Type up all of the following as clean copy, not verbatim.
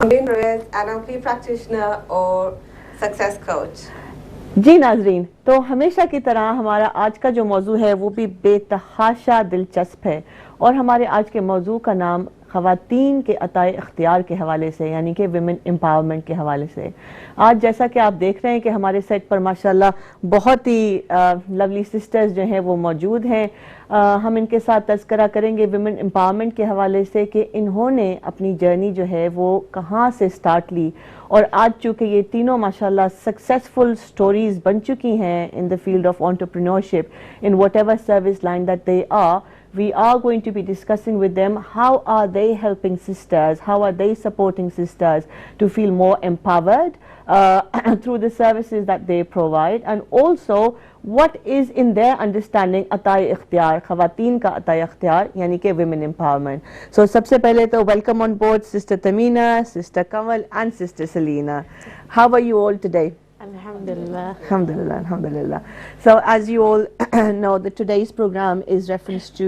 Naureen Reyes, NLP practitioner or success coach. جی ناظرین، تو ہمیشہ کی طرح ہمارا آج کا جو موضوع ہے وہ بھی بے تحاشا دلچسپ ہے، اور ہمارے آج کے موضوع کا نام خواتین کے عطائے اختیار کے حوالے سے، یعنی کہ ویمن امپاورمنٹ کے حوالے سے۔ آج جیسا کہ آپ دیکھ رہے ہیں کہ ہمارے سیٹ پر ماشاءاللہ بہت ہی لولی سسٹرز جو ہیں وہ موجود ہیں۔ ہم ان کے ساتھ تذکرہ کریں گے ویمن امپاورمنٹ کے حوالے سے کہ انہوں نے اپنی جرنی جو ہے وہ کہاں سے سٹارٹ لی، اور آج چونکہ یہ تینوں ماشاءاللہ سکسیسفل سٹوریز بن چکی ہیں in the field of entrepreneurship in whatever service line that they are. We are going to be discussing with them how are they helping sisters, how are they supporting sisters to feel more empowered through the services that they provide, and also what is in their understanding عطائے اختیار، خواتین کا عطائے اختیار یعنی کہ women empowerment. So سب سے پہلے تو welcome on board Sister Tamina, Sister Kamal and Sister Selina. How are you all today? Alhamdulillah. Alhamdulillah, alhamdulillah. So as you all know, that today's program is reference to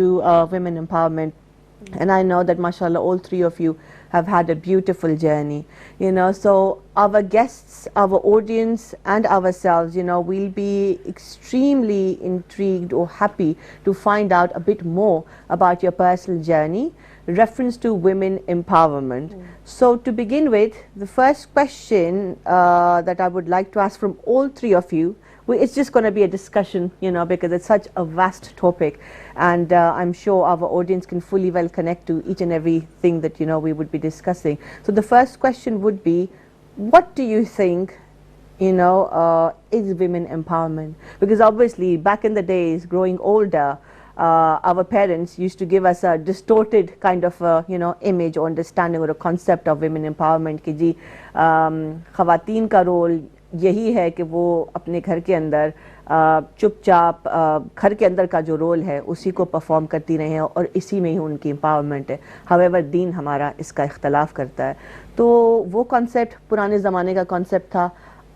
women empowerment. And I know that mashallah all three of you have had a beautiful journey, you know. So our guests, our audience and ourselves, you know, we'll be extremely intrigued or happy to find out a bit more about your personal journey reference to women empowerment. So to begin with, the first question that I would like to ask from all three of you, it's just going to be a discussion, you know, because it's such a vast topic, and I'm sure our audience can fully well connect to each and everything that, you know, we would be discussing. So the first question would be, what do you think, you know, is women empowerment? Because obviously back in the days, growing older, our parents used to give us a distorted kind of you know image or understanding or a concept of women empowerment کہ جی خواتین کا role یہی ہے کہ وہ اپنے گھر کے اندر چپ چاپ گھر کے اندر کا جو رول ہے اسی کو پرفارم کرتی رہے ہیں اور اسی میں ہی ان کی امپاورمنٹ ہے. however دین ہمارا اس کا اختلاف کرتا ہے. تو وہ کانسیپٹ پرانے زمانے کا کانسیپٹ تھا.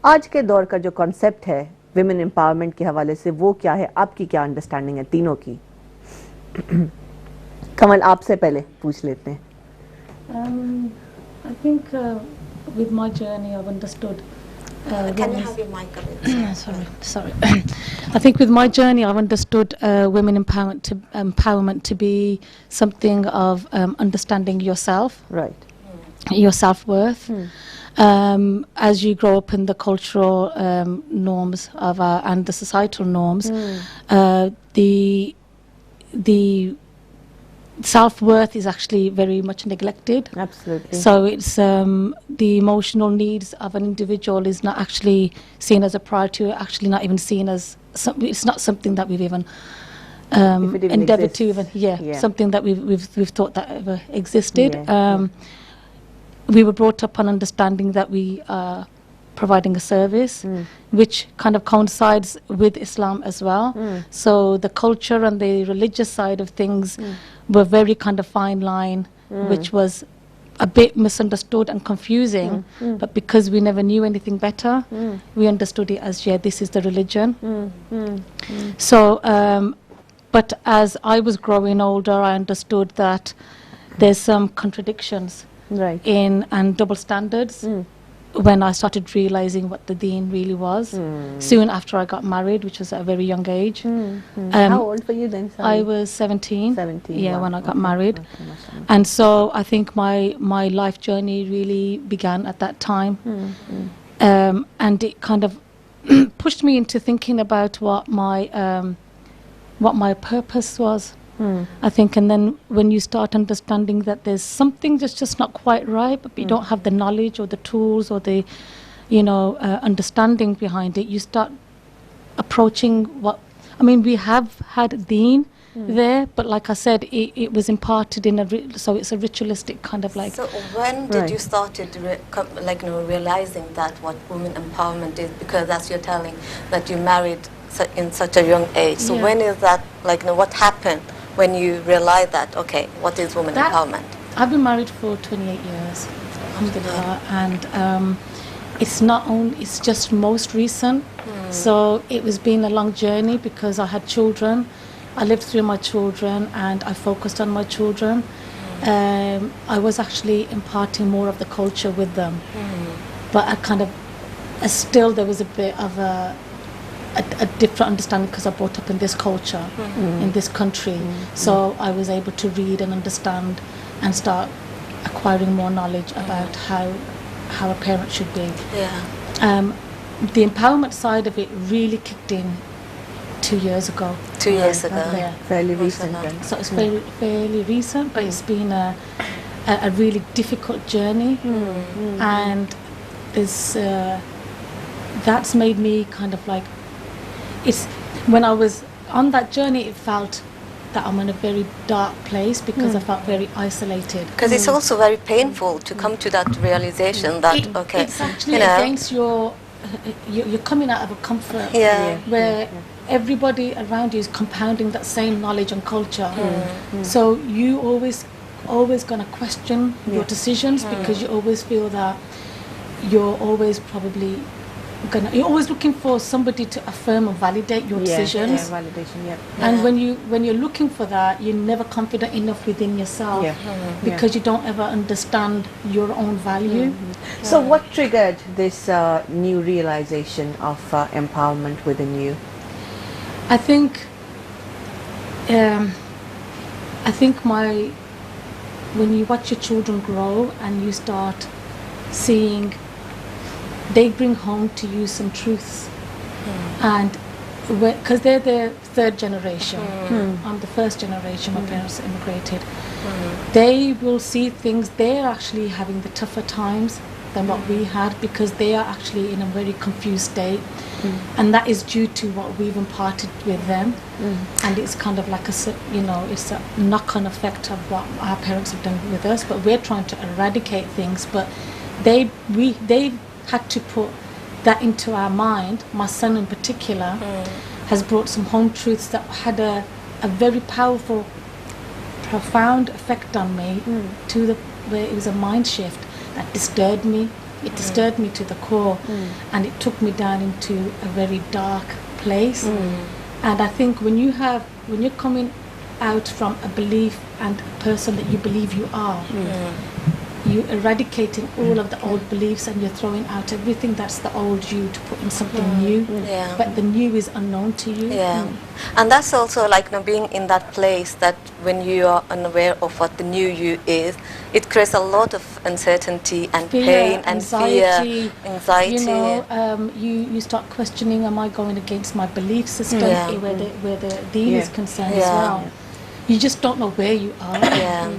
آج کے دور کا جو کانسیپٹ ہے ویمن امپاورمنٹ کے حوالے سے وہ کیا ہے؟ آپ کی کیا انڈرسٹینڈنگ ہے تینوں کی؟ کمل آپ سے پہلے پوچھ لیتے ہیں. I think with my journey I've understood Can you have your mic a bit? sorry. I think with my journey I've understood women empowerment to be something of understanding yourself, right, your self-worth. As you grow up in the cultural norms of and the societal norms, the self-worth is actually very much neglected. absolutely. So it's the emotional needs of an individual is not actually seen as a priority, actually not even seen as it's not something that we've even If it even endeavored to exists. even something that we've thought that ever existed. Yeah. We were brought up on understanding that we are providing a service which kind of coincides with Islam as well. So the culture and the religious side of things were very kind of fine line, which was a bit misunderstood and confusing, but because we never knew anything better, we understood it as, yeah, this is the religion. So but as I was growing older, I understood that there's some contradictions right, in and double standards when I started realizing what the deen really was. Soon after I got married, which was at a very young age. how old were you then? Sorry. I was 17. 17, Yeah, wow. when I got Okay, married. okay, mashallah. And so I think my life journey really began at that time. And it kind of pushed me into thinking about what my purpose was. I think, and then when you start understanding that there's something that's just not quite right, but you don't have the knowledge or the tools or the, you know, understanding behind it, you start approaching what, I mean, we have had deen there, but like I said, it was imparted in so it's a ritualistic kind of like. So when did Right. you started like, you know, realizing that what women empowerment is? Because as you're telling that you married in such a young age. So Yeah. when is that, like, you know, what happened when you realized that, okay, what is women empowerment? I've been married for 28 years, alhamdulillah, and it's just most recent. So it was been a long journey because I had children. I lived through my children and I focused on my children. I was actually imparting more of the culture with them. But I kind of, still there was a bit of a different understanding because I brought up in this culture, in this country. So I was able to read and understand and start acquiring more knowledge about how a parent should be. Yeah. The empowerment side of it really kicked in 2 years ago. 2 years ago. Yeah. Fairly recent then. So it's fairly recent, but it's been a really difficult journey, and it's that's made me kind of like, it's when I was on that journey, it felt that I'm in a very dark place because I felt very isolated. Because it's also very painful to come to that realization that, okay, It's actually you know, against you're coming out of a comfort Yeah. where everybody around you is compounding that same knowledge and culture. So you always going to question your decisions because you always feel that you're always probably you're always looking for somebody to affirm or validate your decisions. Yeah, validation, yeah. And when you're looking for that, you're never confident enough within yourself because you don't ever understand your own value. So what triggered this new realization of empowerment within you? I think when you watch your children grow and you start seeing they bring home to you some truths, and because they're the third generation, I'm the first generation, my parents immigrated, they will see things, they're actually having the tougher times than what we had because they are actually in a very confused state, and that is due to what we've imparted with them, and it's kind of like it's a knock-on effect of what our parents have done with us, but we're trying to eradicate things, but they had to put that into our mind. My son in particular has brought some home truths that had a very powerful, profound effect on me to where it was a mind shift that disturbed me. It disturbed me to the core, and it took me down into a very dark place. And I think when you're coming out from a belief and a person that you believe you are, you're eradicating all of the old beliefs and you're throwing out everything that's the old you to put in something new. Yeah. But the new is unknown to you. Yeah, and that's also like being in that place that when you are unaware of what the new you is, it creates a lot of uncertainty and Fear, pain and anxiety, fear, anxiety. You start questioning, am I going against my belief system where the deen is concerned as well? You just don't know where you are. Yeah,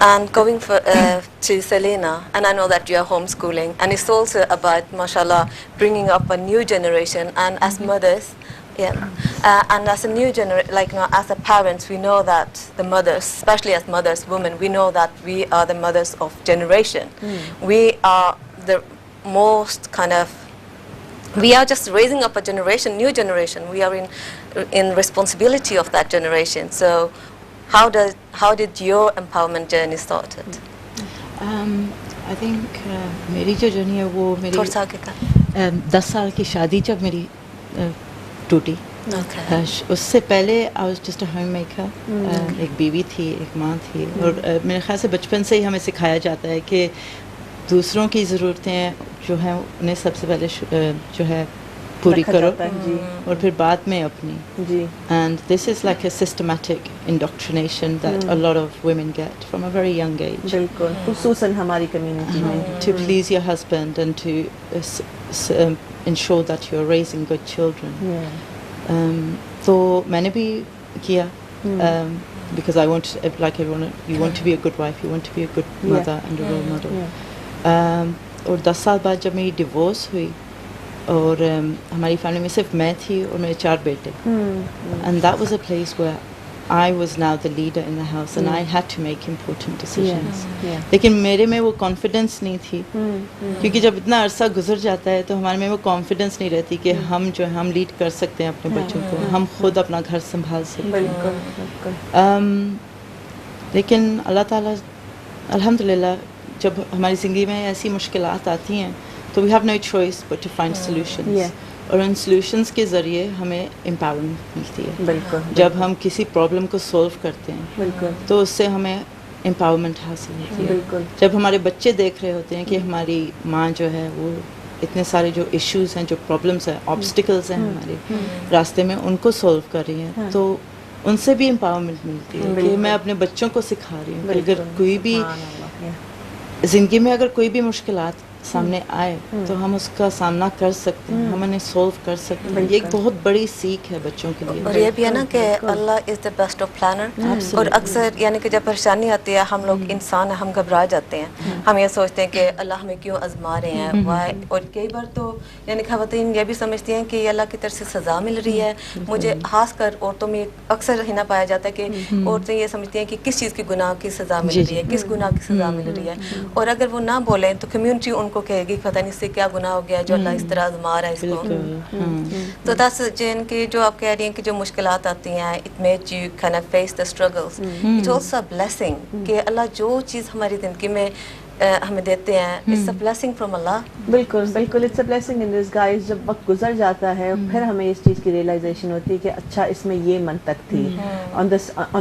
and going to Selena, and I know that you are homeschooling, and it's also about, mashallah, bringing up a new generation, and as mothers, and as a new generation, as a parents, we know that the mothers, especially as mothers, women, we know that we are the mothers of generation. We are the most we are just raising up a generation, new generation. We are in responsibility of that generation. So how did your empowerment journey started? I think मेरी जो journey है वो मेरी 10 साल की शादी जब मेरी टूटी, उससे पहले I was just a home maker, एक बीवी थी, एक माँ थी, और मेरे ख्याल से बचपन से ही हमें सिखाया जाता है कि दूसरों की ज़रूरतें जो हैं उन्हें सबसे पहले जो है पूरी करो और फिर बाद में अपनी. And this is like a systematic indoctrination that a lot of women get from a very young age. बिल्कुल, खुसूसन हमारी कम्युनिटी में. To please your husband and to ensure that you're raising good children. तो मैंने भी किया, because I want, like everyone, you want to be a good wife, you want to be a good mother and a role model. और 10 साल बाद जब मेरी divorce हुई और हमारी फैमिली में सिर्फ मैं थी और मेरे 4 बेटे, and that was a place where I was now the leader in the house and I had to make important decisions. लेकिन मेरे में वो कॉन्फिडेंस नहीं थी, क्योंकि जब इतना अरसा गुजर जाता है तो हमारे में वो कॉन्फिडेंस नहीं रहती कि हम जो है हम लीड कर सकते हैं अपने बच्चों को, हम खुद अपना घर संभाल सकते हैं. लेकिन अल्लाह ताला अल्हम्दुलिल्लाह जब हमारी ज़िंदगी में ऐसी मुश्किलात आती हैं तो we have no choice but to find solutions. اور ان سلوشنس کے ذریعے ہمیں امپاورمنٹ ملتی ہے. بالکل جب ہم کسی پرابلم کو سولو کرتے ہیں بالکل تو اس سے ہمیں امپاورمنٹ حاصل ہوتی ہے. بالکل جب ہمارے بچے دیکھ رہے ہوتے ہیں کہ ہماری ماں جو ہے وہ اتنے سارے جو ایشوز ہیں, جو پرابلمس ہیں, آبسٹیکلس ہیں ہمارے راستے میں, ان کو سولو کر رہی ہیں, تو ان سے بھی امپاورمنٹ ملتی ہے کہ میں اپنے بچوں کو سکھا رہی ہوں کہ اگر کوئی بھی زندگی میں اگر کوئی بھی مشکلات سامنے آئے تو ہم اس کا سامنا کر سکتے ہیں, ہم انہیں سولو کر سکتے ہیں. یہ ایک بہت بڑی سیکھ ہے بچوں کے لیے. اور یہ بھی ہے نا کہ اللہ از دا بیسٹ آف پلانر. اور اکثر یعنی کہ جب پریشانی آتی ہے ہم لوگ انسان ہیں, ہم گھبرا جاتے ہیں, ہم یہ سوچتے ہیں کہ اللہ ہمیں کیوں آزما رہے ہیں, وائی. اور کئی بار تو یعنی خواتین یہ بھی سمجھتی ہیں کہ اللہ کی طرف سے سزا مل رہی ہے مجھے. خاص کر عورتوں میں اکثر ہی نہ پایا جاتا ہے کہ عورتیں یہ سمجھتی ہیں کہ کس چیز کی گناہ کی سزا مل رہی ہے, کس گناہ کی سزا مل رہی ہے. اور اگر وہ نہ بولیں تو کمیونٹی ان کو کہے گی پتہ نہیں اس سے کیا گناہ ہو گیا جو اللہ اس طرح آزما رہا ہے اس کو. تو دس جن کی جو آپ کہہ رہی ہیں کہ جو مشکلات آتی ہیں, it make you can face the struggles, it's also blessing کہ اللہ جو چیز ہماری زندگی میں ہمیں دیتے ہیں, it's a blessing from Allah. بالکل بالکل, it's a blessing in disguise. جب وقت گزر جاتا ہے پھر ہمیں اس چیز کی ریئلائزیشن ہوتی ہے کہ اچھا اس میں یہ منطق تھی. آن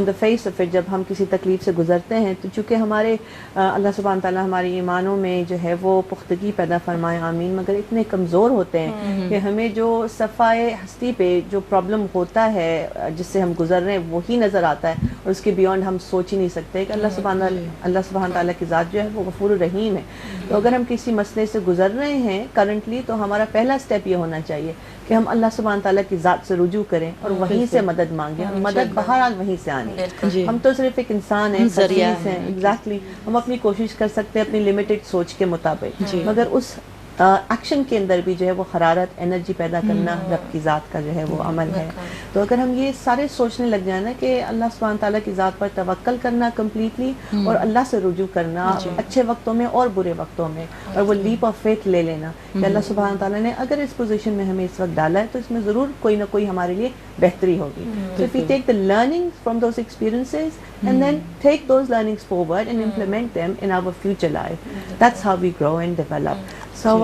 دا فیس آف اٹ جب ہم کسی تکلیف سے گزرتے ہیں تو چونکہ ہمارے اللہ سبحانہ تعالیٰ ہماری ایمانوں میں جو ہے وہ پختگی پیدا فرمائے, آمین, مگر اتنے کمزور ہوتے ہیں کہ ہمیں جو صفائے ہستی پہ جو پرابلم ہوتا ہے جس سے ہم گزر رہے ہیں وہی نظر آتا ہے, اور اس کے بیونڈ ہم سوچ ہی نہیں سکتے کہ اللہ سبحانہ تعالیٰ کی ذات جو ہے وہ غفور الرحیم ہے. تو اگر ہم کسی مسئلے سے گزر رہے ہیں کرنٹلی تو ہمارا پہلا اسٹیپ یہ ہونا چاہیے کہ ہم اللہ سبحانہ تعالیٰ کی ذات سے رجوع کریں اور وہیں سے مدد مانگیں. مدد بہرحال وہیں سے آنی, ہم تو صرف ایک انسان ہیں, خصیص ہیں. ایگزیکٹلی, ہم اپنی کوشش کر سکتے ہیں اپنی لمیٹڈ سوچ کے مطابق, مگر اس ایکشن کے اندر بھی جو ہے وہ حرارت, انرجی پیدا کرنا رب کی ذات کا جو ہے وہ عمل ہے. تو اگر ہم یہ سارے سوچنے لگ جائیں نا کہ اللہ سبحانہ تعالیٰ کی ذات پر توکل کرنا کمپلیٹلی اور اللہ سے رجوع کرنا اچھے وقتوں میں اور برے وقتوں میں, اور وہ لیپ آف فیتھ لے لینا کہ اللہ سبحانہ تعالیٰ نے اگر اس پوزیشن میں ہمیں اس وقت ڈالا ہے تو اس میں ضرور کوئی نہ کوئی ہمارے لیے بہتری ہوگی. So if we take the learnings from those experiences and then take those learnings forward and implement them in our future life, that's how we grow and develop. So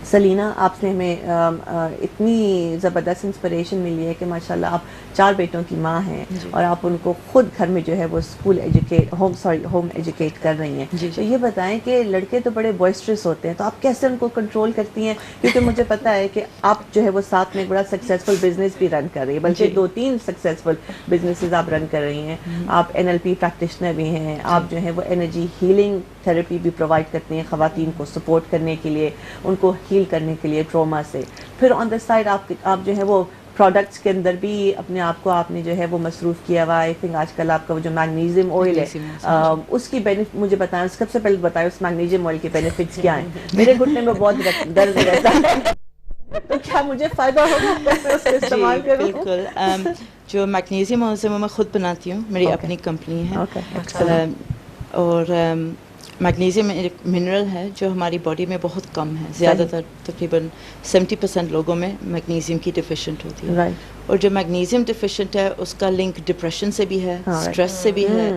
Selina, آپ سے ہمیں اتنی زبردست انسپریشن ملی ہے کہ ماشاءاللہ آپ 4 بیٹوں کی ماں ہیں اور آپ ان کو خود گھر میں جو ہے وہ ہوم ایجوکیٹ کر رہی ہیں. تو یہ بتائیں کہ لڑکے تو بڑے بوائسٹرس ہوتے ہیں, تو آپ کیسے ان کو کنٹرول کرتی ہیں؟ کیونکہ مجھے پتا ہے کہ آپ جو ہے وہ ساتھ میں ایک بڑا سکسیزفل بزنس بھی رن کر رہی ہیں, بلکہ 2-3 سکسیزفل بزنسز آپ رن کر رہی ہیں. آپ NLP پریکٹیشنر بھی ہیں, آپ جو ہے وہ انرجی ہیلنگ تھراپی بھی پرووائڈ کرتی ہیں خواتین کو سپورٹ کرنے کے لیے, ان کو ہیل کرنے کے لیے ٹراما سے. پھر آن دا سائڈ آپ جو ہے وہ پروڈکٹس کے اندر بھی اپنے آپ کو آپ نے جو ہے وہ مصروف کیا ہوا. آئی تھنک آج کل آپ کا وہ جو میگنیزیم آئل ہے اس کی بینیفٹ مجھے بتائیں, سب سے پہلے بتائیں اس میگنیزیم آئل کے بینیفٹس کیا ہیں. میرے گھٹنے میں بہت درد رہتا ہے, تو کیا مجھے فائدہ ہوگا اس کا استعمال کروں؟ بالکل. جو میگنیزیم آئل سے میں خود بناتی ہوں, میری اپنی کمپنی ہے, اور میگنیزیم ایک منرل ہے جو ہماری باڈی میں بہت کم ہے. زیادہ تر تقریباً 70% لوگوں میں میگنیزیم کی ڈیفیشینٹ ہوتی ہے. اور جو میگنیزیم ڈیفیشینٹ ہے اس کا لنک ڈپریشن سے بھی ہے, اسٹریس سے بھی ہے.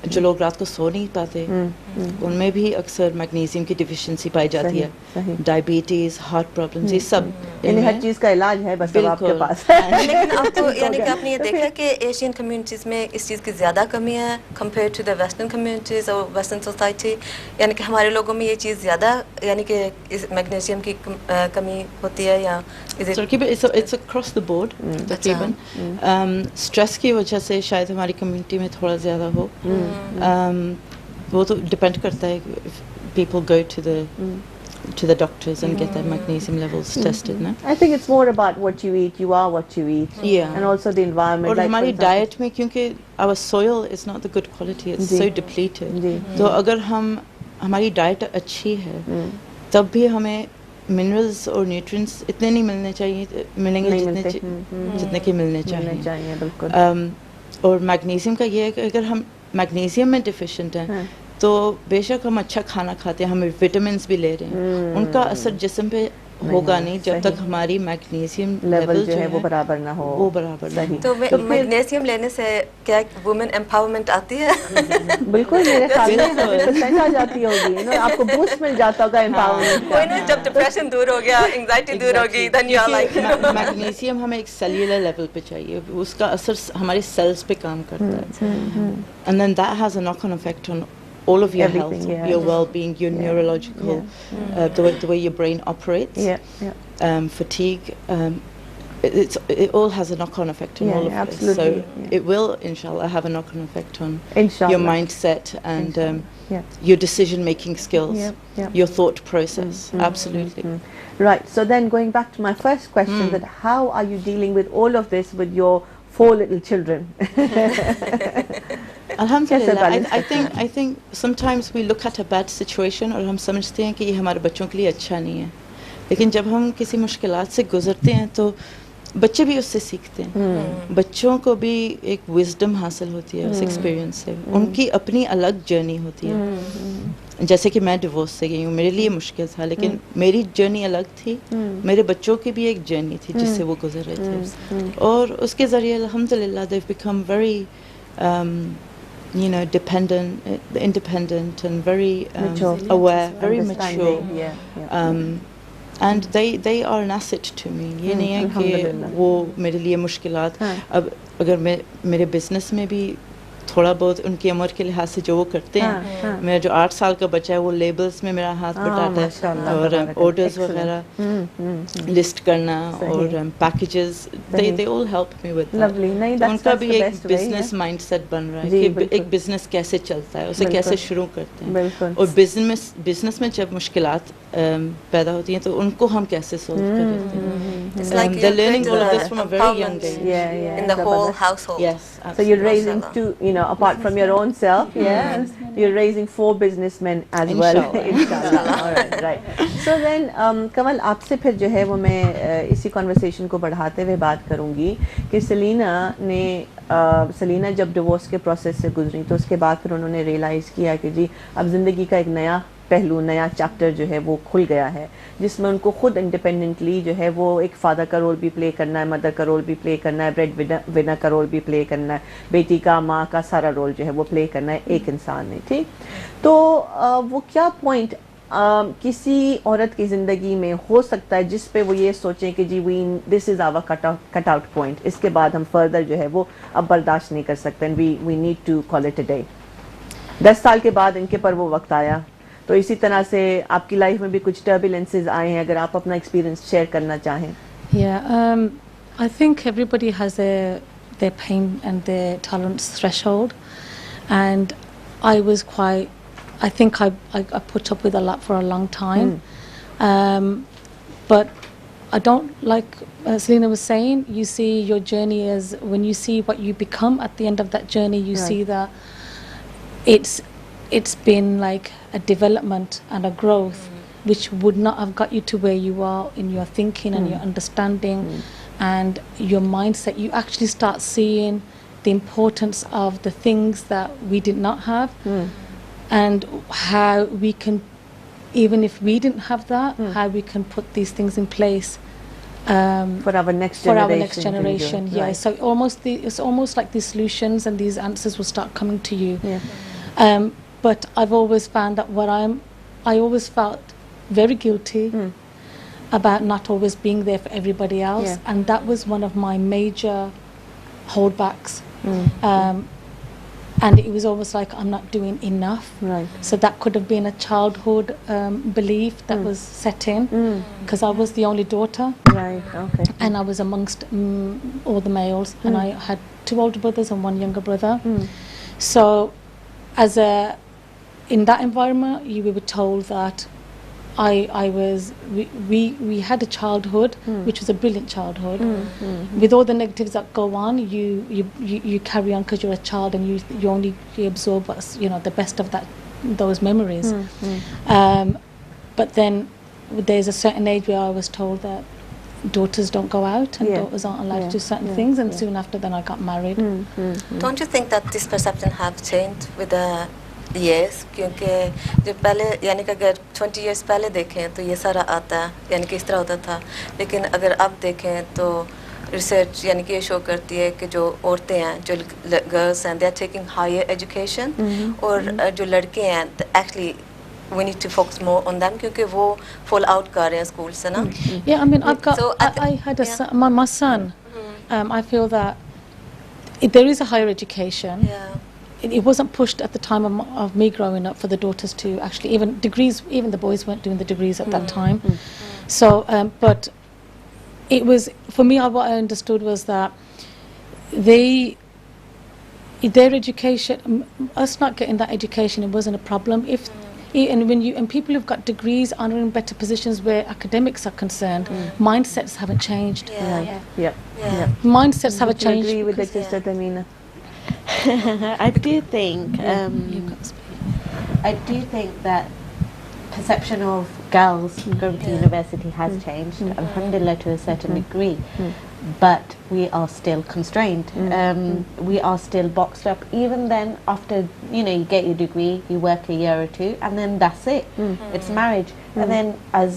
جو لوگ رات کو سو نہیں پاتے ان میں بھی اکثر میگنیزیم کی ڈیفیشنسی پائی جاتی ہے. ڈائبٹیز, ہارٹ پرابلمز, یہ سب یعنی ہر چیز کا علاج ہے بس آپ کے پاس. لیکن آپ کو یعنی کہ آپ نے یہ دیکھا کہ ایشین کمیونٹیز میں اس چیز کی زیادہ کمی ہے compare to the western communities اور ویسٹرن سوسائٹی, یعنی کہ ہمارے لوگوں میں یہ چیز زیادہ یعنی کہ میگنیشیم کی کمی ہوتی ہے, یا اٹس اکراس دا بورڈ تقریباً. اسٹریس کی وجہ سے شاید ہماری کمیونٹی میں تھوڑا زیادہ ہو. وہ تو ڈپینڈ کرتا ہے, people go to the doctors and get their magnesium levels tested. No? I think it's more about what you eat. You are what you eat. Yeah. And also the environment. اور ہماری diet میں کیونکہ our soil is not the good quality, it's so depleted. تو اگر ہماری diet اچھی ہے تب بھی ہمیں منرلز اور نیوٹرینٹس اتنے نہیں ملنے چاہیے, ملیں گے جتنے کہ ملنے چاہیے. بالکل. اور میگنیزیم کا یہ ہے کہ اگر ہم میگنیزیم میں ڈیفیشینٹ ہیں تو بے شک ہم اچھا کھانا کھاتے ہیں, ہم وٹامنس بھی لے رہے ہیں, ان کا اثر جسم پہ ہوگا نہیں جب تک ہماری میگنیزیم لیول جو ہے وہ برابر نہ ہو. وہ برابر نہیں. تو میگنیزیم لینے سے کیا وومن امپاورمنٹ آتی ہے؟ بالکل میرے خیال میں 100% آ جاتی ہوگی. آپ کو بوسٹ مل جاتا ہوگا امپاورمنٹ کا. کوئی نا جب ڈپریشن دور ہو گیا, انگزائٹی دور ہوگی, then you are like magnesium ہمیں ایک سیلولر لیول پہ چاہیے, اس کا اثر ہمارے سیلز پہ کام کرتا ہے, and then that has a knock on effect on all of your health, your well-being, your neurological, the way your brain operates, fatigue, it all has a knock-on effect on all of this. So it will, inshallah, have a knock-on effect on your mindset and your decision-making skills, your thought process. Absolutely. Right. So then going back to my first question, that how are you dealing with all of this with your 4 little children? Alhamdulillah, I think sometimes we look at a bad situation اور ہم سمجھتے ہیں کہ یہ ہمارے بچوں کے لیے اچھا نہیں ہے, لیکن جب ہم کسی مشکلات سے گزرتے ہیں تو بچے بھی اس سے سیکھتے ہیں. بچوں کو بھی ایک وزڈم حاصل ہوتی ہے اس ایکسپیرینس سے, ان کی اپنی الگ جرنی ہوتی ہے. جیسے کہ میں ڈیورس سے گئی ہوں, میرے لیے مشکل تھا, لیکن میری جرنی الگ تھی, میرے بچوں کی بھی ایک جرنی تھی جس سے وہ گزر رہے تھے, اور اس کے ذریعے الحمدللہ they've become very independent and very aware, very mature, and they are an asset to me. یہ نہیں ہے کہ وہ میرے لیے مشکلات, اب اگر میں میرے بزنس میں بھی تھوڑا بہت ان کی عمر کے لحاظ سے جو وہ کرتے ہیں, میرا جو 8 سال کا بچہ ہے وہ لیبلز میں میرا ہاتھ بٹاتا ہے, اور آرڈرز وغیرہ لسٹ کرنا اور packages, they all help me with that. ان کا بھی ایک بزنس مائنڈ سیٹ بن رہا ہے کہ ایک بزنس کیسے چلتا ہے, اسے کیسے شروع کرتے ہیں, اور بزنس میں جب مشکلات پیدا ہوتی ہیں تو ان کو ہم کیسے سولو کرتے ہیں. They're learning all of this from a very young age. In the whole household. Yes, absolutely. So you're raising 2, apart from your own self, you're raising 4 businessmen as well. Inshallah. All right, right. So then, Kamal, آپ سے پھر جو ہے وہ میں اسی conversation کو بڑھاتے ہوئے بات کروں گی کہ سلینا جب ڈیورس کے پروسیس سے گزری تو اس کے بعد پھر انہوں نے ریئلائز کیا کہ جی اب زندگی کا ایک نیا پہلو, نیا چیپٹر جو ہے وہ کھل گیا ہے, جس میں ان کو خود انڈیپینڈنٹلی جو ہے وہ ایک فادر کا رول بھی پلے کرنا ہے, مدر کا رول بھی پلے کرنا ہے, بریڈ ونر کا رول بھی پلے کرنا ہے, بیٹی کا, ماں کا, سارا رول جو ہے وہ پلے کرنا ہے ایک انسان نے. ٹھیک, تو وہ کیا پوائنٹ کسی عورت کی زندگی میں ہو سکتا ہے جس پہ وہ یہ سوچیں کہ جی دس از آور کٹ آؤٹ پوائنٹ, اس کے بعد ہم فردر جو ہے وہ اب برداشت نہیں کر سکتے, we need to call it a day. 10 سال کے بعد ان کے پر وہ وقت آیا, تو اسی طرح سے آپ کی لائف میں بھی کچھ ٹربولنسز آئے ہیں, اگر آپ اپنا ایکسپیرینس شیئر کرنا چاہیں. I think everybody has their pain and their tolerance threshold, and I think I put up with a lot for a long time, but I don't, like Selena was saying, you see your journey as when you see what you become at the end of that journey, you see that it's been like a development and a growth which would not have got you to where you are in your thinking and your understanding and your mindset. You actually start seeing the importance of the things that we did not have, and how we can, even if we didn't have that, how we can put these things in place for our next generation. Yeah, right. So it's almost like these solutions and these answers will start coming to you. But I've always found that I always felt very guilty about not always being there for everybody else, and that was one of my major holdbacks. And it was almost like I'm not doing enough. Right. So that could have been a childhood belief that was set in, because I was the only daughter. Right. Okay. And I was amongst all the males, and I had 2 older brothers and 1 younger brother. So in that environment, we were told that we had a childhood which was a brilliant childhood. With all the negatives that go on, you carry on because you're a child, and you only absorb the best of those memories. But then there's a certain age where I was told that daughters don't go out and daughters aren't allowed to do certain things, and soon after then I got married. Don't you think that this perception have changed with the یس کیونکہ جو پہلے یعنی کہ اگر 20 years پہلے دیکھیں تو یہ سارا آتا ہے یعنی کہ اس طرح ہوتا تھا, لیکن اگر اب دیکھیں تو ریسرچ یعنی کہ یہ شو کرتی ہے کہ جو عورتیں ہیں, جو گرلس ہیں, they are taking higher education, اور جو لڑکے ہیں actually we need to focus more on them کیونکہ وہ fall out کر رہے ہیں اسکول سے نا. Yeah, I mean, So I had a son, my son. I feel that there is a higher education. Yeah. It wasn't pushed at the time of me growing up for the daughters to actually even degrees. Even the boys weren't doing the degrees at that time. So, but it was for me. What I understood was that their education, us not getting that education, it wasn't a problem. And people who've got degrees are in better positions where academics are concerned. Mindsets haven't changed. Mindsets haven't changed. Agree with that, Sister Tamina? I do think that perception of girls going to university has changed, alhamdulillah, to a certain degree, but we are still constrained. We are still boxed up. Even then, after you get your degree, you work a year or two, and then that's it. It's marriage. And then a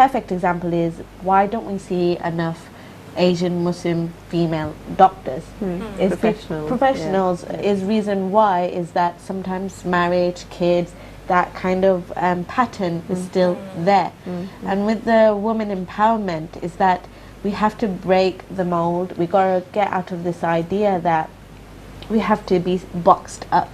perfect example is, why don't we see enough Asian Muslim female doctors? Is professionals. Is reason why is that sometimes marriage, kids, that kind of pattern is still there. And with the women empowerment is that we have to break the mold. We got to get out of this idea that we have to be boxed up.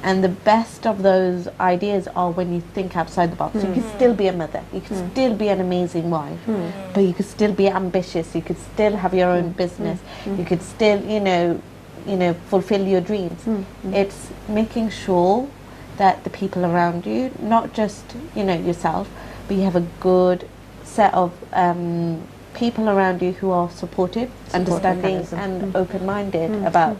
And the best of those ideas are when you think outside the box. You can still be a mother, you can still be an amazing wife, but you could still be ambitious, you could still have your own business, you could still fulfill your dreams. It's making sure that the people around you, not just yourself, but you have a good set of people around you who are supportive, understanding and open-minded about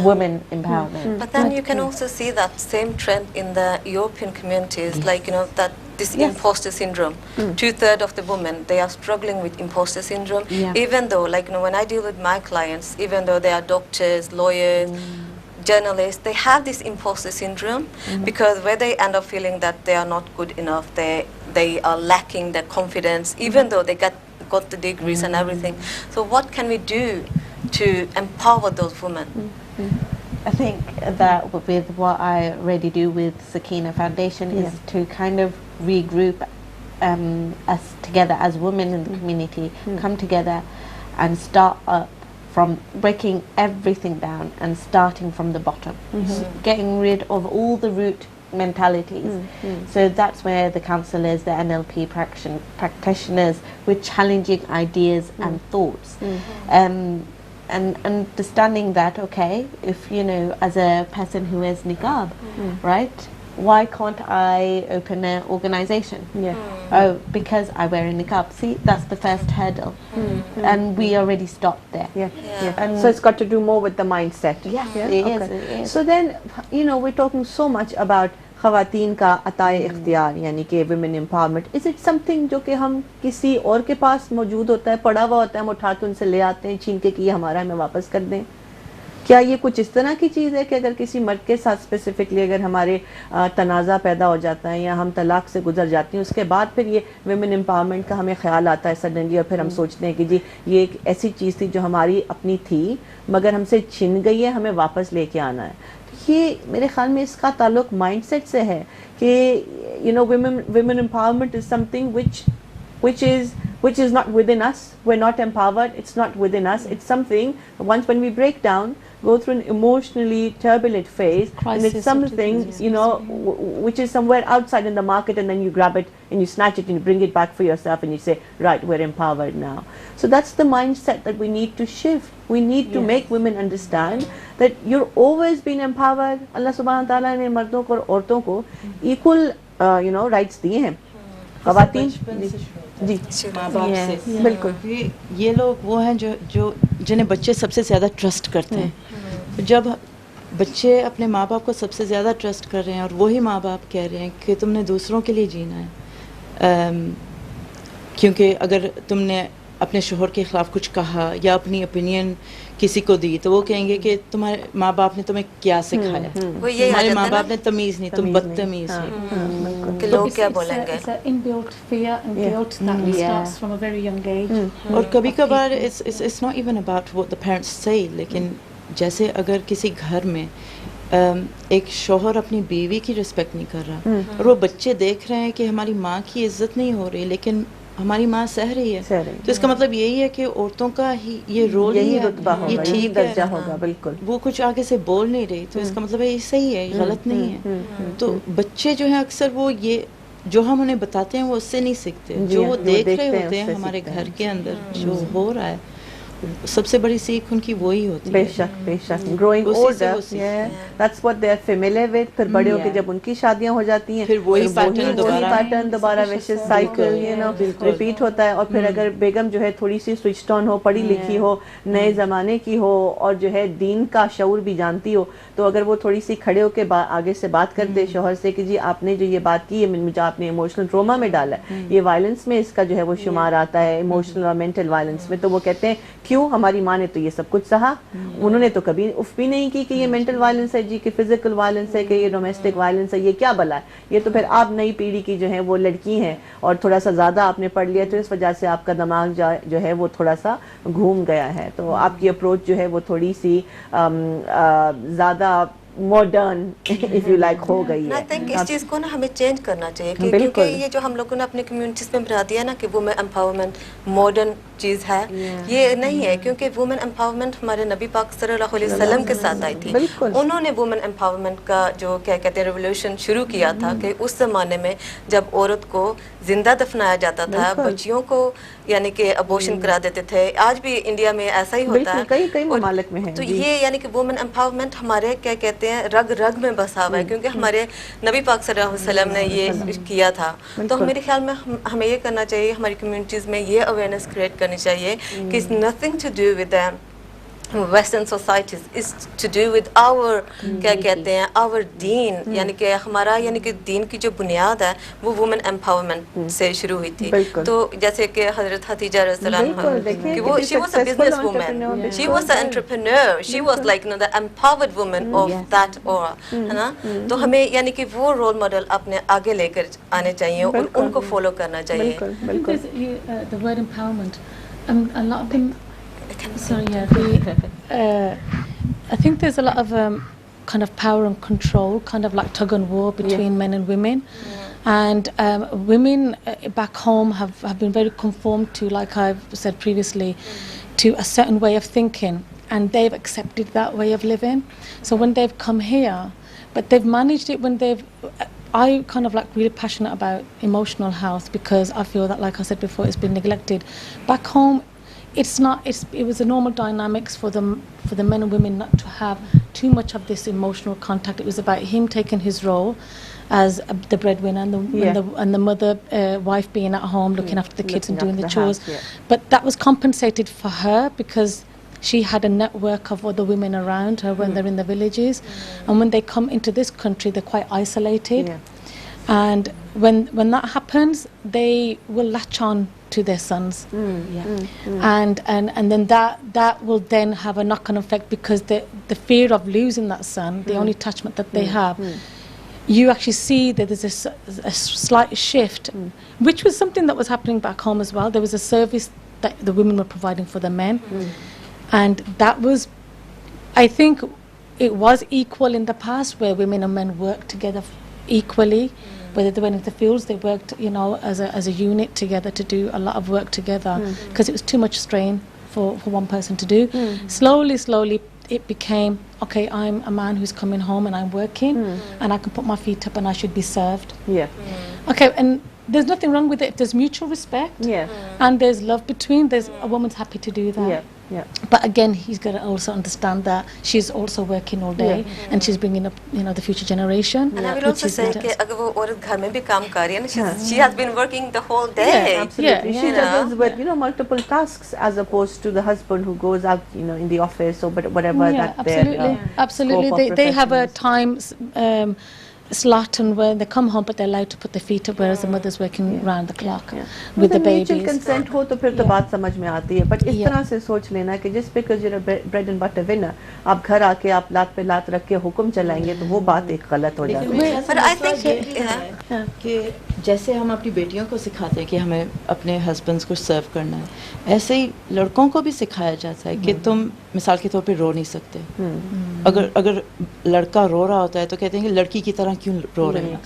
women empowerment. But then you can also see that same trend in the European communities, like that this imposter syndrome. 2/3 of the women, they are struggling with imposter syndrome. Even though when I deal with my clients, even though they are doctors, lawyers, journalists, they have this imposter syndrome because where they end up feeling that they are not good enough, they are lacking their confidence, even though they got the degrees and everything. So what can we do to empower those women? I think that with what I already do with Sakina Foundation is to kind of regroup us together as women in the community, come together and start up from breaking everything down and starting from the bottom, getting rid of all the root mentalities. So that's where the counsellors, the NLP practitioners, with challenging ideas and thoughts, and understanding that, okay, if as a person who wears niqab, right, why can't I open an organization? Oh, because I wear a niqab. See, that's the first hurdle, and we already stopped there. And so it's got to do more with the mindset. It is. So then we're talking so much about خواتین کا عطائے اختیار یعنی کہ women empowerment. Is it some thing جو کہ ہم کسی اور کے پاس موجود ہوتا ہے, پڑا ہوا ہوتا ہے, ہم اٹھا کے ان سے لے آتے ہیں چھین کے کہ یہ ہمارا, ہمیں واپس کر دیں؟ کیا یہ کچھ اس طرح کی چیز ہے کہ اگر کسی مرد کے ساتھ اسپیسیفکلی اگر ہمارے تنازع پیدا ہو جاتا ہے یا ہم طلاق سے گزر جاتی ہیں, اس کے بعد پھر یہ ویمن امپاورمنٹ کا ہمیں خیال آتا ہے سڈنلی, اور پھر ہم سوچتے ہیں کہ جی یہ ایک ایسی چیز تھی جو ہماری اپنی تھی مگر ہم سے چھن گئی ہے, ہمیں واپس لے کے آنا ہے. یہ میرے خیال میں اس کا تعلق مائنڈ سیٹ سے ہے کہ women empowerment is something which is not within us. We're not empowered, it's not within us. It's something once when we break down, go through an emotionally turbulent phase, and it's something which is somewhere outside in the market, and then you grab it and you snatch it and you bring it back for yourself and you say, right, we're empowered now. So that's the mindset that we need to shift. We need to make women understand that you're always been empowered. Allah subhanahu wa ta'ala نے مردوں کو اور عورتوں کو equal rights دیے ہیں. خواتین جی ماں باپ سے بالکل, یہ لوگ وہ ہیں جو جنہیں بچے سب سے زیادہ ٹرسٹ کرتے ہیں. جب بچے اپنے ماں باپ کو سب سے زیادہ ٹرسٹ کر رہے ہیں اور وہی ماں باپ کہہ رہے ہیں کہ تم نے دوسروں کے لیے جینا ہے, کیونکہ اگر تم نے اپنے شوہر کے خلاف کچھ کہا یا اپنی اوپینین کسی کو دی تو وہ کہیں گے کہ تمہارے ماں باپ نے تمہیں کیا سکھایا, تمہارے ماں باپ نے تمیز نہیں, تم بدتمیز ہو. کہ لوگ کیا بولیں گے. It's an inbuilt fear and guilt that starts from a very young age. اور کبھی کبھار it's not even about what the parents say, لیکن جیسے اگر کسی گھر میں ایک شوہر اپنی بیوی کی رسپیکٹ نہیں کر رہا اور وہ بچے دیکھ رہے ہیں کہ ہماری ماں کی عزت نہیں ہو رہی لیکن ہماری ماں سہ رہی ہے, تو اس کا مطلب یہی ہے کہ عورتوں کا ہی یہ رول یہی رتبہ ہوگا, یہ ٹھیک درجہ ہے, ہوگا. بالکل وہ کچھ آگے سے بول نہیں رہی, تو اس کا مطلب ہے یہ صحیح ہے, یہ غلط نہیں ہے. تو بچے جو ہیں اکثر وہ یہ جو ہم انہیں بتاتے ہیں وہ اس سے نہیں سیکھتے, جو وہ دیکھ رہے ہوتے ہیں ہمارے گھر کے اندر جو ہو رہا ہے, سب سے بڑی سیکھ ان کی وہی ہوتی ہے. بے شک بے شک. Growing older that's what they are familiar with. پھر بڑے ہو کے جب ان کی شادیاں ہو جاتی ہیں پھر وہی پیٹرن دوبارہ vicious cycle you know repeat ہوتا ہے. اور پھر اگر بیگم جو ہے تھوڑی سی سوئچڈ آن ہو, پڑھی لکھی ہو, نئے زمانے کی ہو اور جو ہے دین کا شعور بھی جانتی ہو, تو اگر وہ تھوڑی سی کھڑے ہو کے آگے سے بات کر دے شوہر سے کہ جی آپ نے جو یہ بات کی ہے مجھے آپ نے ایموشنل ٹروما میں ڈالا ہے, یہ وائلنس میں اس کا جو ہے وہ شمار آتا ہے, ایموشنل اور مینٹل وائلنس میں, تو وہ کہتے ہیں کیوں ہماری ماں نے تو یہ سب کچھ سہا, انہوں نے تو کبھی اف بھی نہیں کی کہ یہ مینٹل وائلنس ہے جی, کہ فزیکل وائلنس ہے, کہ یہ ڈومیسٹک وائلنس ہے, یہ کیا بلا ہے, یہ تو پھر آپ نئی پیڑھی کی جو ہے وہ لڑکی ہیں اور تھوڑا سا زیادہ آپ نے پڑھ لیا تو اس وجہ سے آپ کا دماغ جو ہے وہ تھوڑا سا گھوم گیا ہے. تو آپ کی اپروچ جو ہے وہ تھوڑی سی زیادہ ماڈرن اف یو لائک ہو گئی ہے. I think اس چیز کو نا ہمیں چینج کرنا چاہیے کیونکہ یہ جو ہم لوگوں نے اپنے کمیونٹیز میں بنا دیا نا کہ وومن امپاورمنٹ ماڈرن چیز ہے, یہ نہیں ہے, کیونکہ وومن امپاورمنٹ ہمارے نبی پاک صلی اللہ علیہ وسلم کے ساتھ آئی تھی. انہوں نے وومن امپاورمنٹ کا جو کیا کہتے ہیں ریولیوشن شروع کیا تھا کہ اس زمانے میں جب عورت کو زندہ دفنایا جاتا تھا, بچیوں کو یعنی کہ ابورشن کرا دیتے تھے. آج بھی انڈیا میں ایسا ہی ہوتا ہے, کئی ممالک میں ہے. تو یہ یعنی کہ وومن امپاورمنٹ ہمارے کیا کہتے ہیں رگ رگ میں بسا ہوا ہے, کیونکہ ہمارے نبی پاک صلی اللہ علیہ وسلم نے یہ کیا تھا. تو میرے خیال میں ہمیں یہ کرنا چاہیے, ہماری کمیونٹیز میں یہ اویئرنیس کریٹ کرنی چاہیے کہ it's nothing to do with them Western societies, is to do with our کیا کہتے ہیں our دین, یعنی کہ ہمارا یعنی کہ دین کی جو بنیاد ہے وہ وومن امپاورمنٹ سے شروع ہوئی تھی. تو جیسے کہ حضرت خدیجہ رضی اللہ عنہا کہ وہ she was a business woman, she was an entrepreneur, she was like the empowered woman of that era, ہے نا. تو ہمیں یعنی کہ وہ رول ماڈل اپنے آگے لے کر آنے چاہیے اور ان کو فالو کرنا چاہیے. The word empowerment, a lot of them. Sorry, yeah. I think there's a lot of kind of power and control, kind of like tug and war between men and women. And women back home have been very conformed to, like I've said previously, to a certain way of thinking. And they've accepted that way of living. So when they've come here, but they've managed it when they've... I kind of like really passionate about emotional health because I feel that, like I said before, it's been neglected. Back home, it was a normal dynamics for the men and women not to have too much of this emotional contact. It was about him taking his role as the breadwinner and the mother, wife being at home looking after the kids and doing the chores. But that was compensated for her because she had a network of other women around her when they're in the villages. And when they come into this country, they're quite isolated. And when that happens, they will latch on to their sons, and then that will then have a knock-on effect because the fear of losing that son, the only attachment that they have, you actually see that there's a slight shift, which was something that was happening back home as well. There was a service that the women were providing for the men, and that was, I think, it was equal in the past where women and men worked together equally. Whether they went into the fields, they worked, as a unit together to do a lot of work together because it was too much strain for one person to do. Slowly, it became, okay, I'm a man who's coming home and I'm working and I can put my feet up and I should be served. Okay, and there's nothing wrong with it if there's mutual respect and there's love between. A woman's happy to do that. But again, he's got to also understand that she's also working all day and she's bringing up, the future generation. And I will also say that agar wo aurat ghar mein bhi kaam kar rahi hai na, she has been working the whole day. Absolutely. She juggles with multiple tasks as opposed to the husband who goes out, in the office or whatever that absolutely. They have a time slot, and when they come home, but they're allowed to put their feet up, whereas the mother's working round the clock with the mutual babies. consent हो तो फिर तो बात समझ में आती है, but इस Yeah. तरह से सोच लेना कि just because you're a bread and butter winner, आप घर आके आप लात पे लात रख के हुक्म चलाएंगे तो वो बात एक गलत हो जाती है. But I think کہ جیسے ہم اپنی بیٹیوں کو سکھاتے ہیں کہ ہمیں اپنے ہسبینڈس کو سرو کرنا ہے, ایسے ہی لڑکوں کو بھی سکھایا جاتا ہے کہ تم مثال کے طور پہ رو نہیں سکتے. اگر لڑکا رو رہا ہوتا ہے تو کہتے ہیں کہ لڑکی کی طرح کیوں رو رہے ہیں,